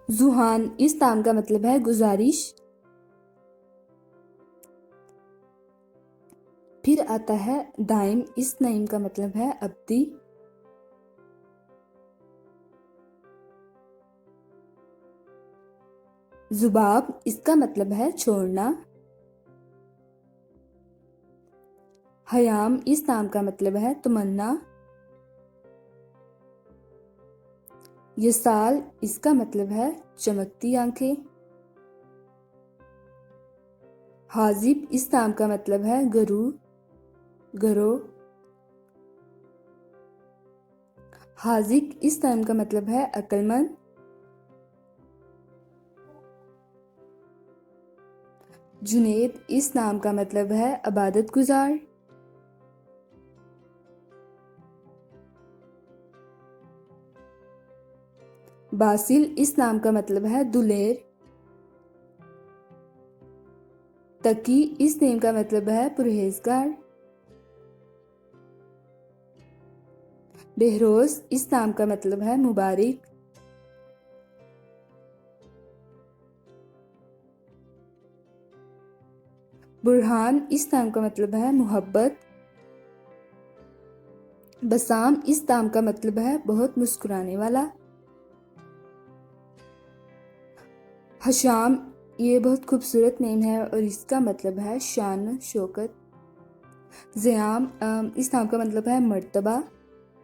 जुहान इस नाम का मतलब है गुजारिश। फिर आता है दाइम, इस नाम का मतलब है अब्दी। जुबाब इसका मतलब है छोड़ना। हयाम इस नाम का मतलब है तमन्ना। यसाल इसका मतलब है चमकती आंखें। हाजिब इस नाम का मतलब है गरो। हाजिक इस नाम का मतलब है अक्लमंद। जुनेद इस नाम का मतलब है इबादत गुजार। बासिल इस नाम का मतलब है दुलेर। तकी इस नेम का मतलब है परहेजगार। बेहरोज इस नाम का मतलब है मुबारक। बुरहान इस नाम का मतलब है मोहब्बत। बसाम इस नाम का मतलब है बहुत मुस्कुराने वाला। हशाम ये बहुत खूबसूरत नेम है और इसका मतलब है शान शौकत। ज़याम इस नाम का मतलब है मर्तबा।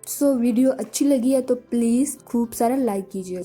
सो वीडियो अच्छी लगी है तो प्लीज़ खूब सारा लाइक कीजिए।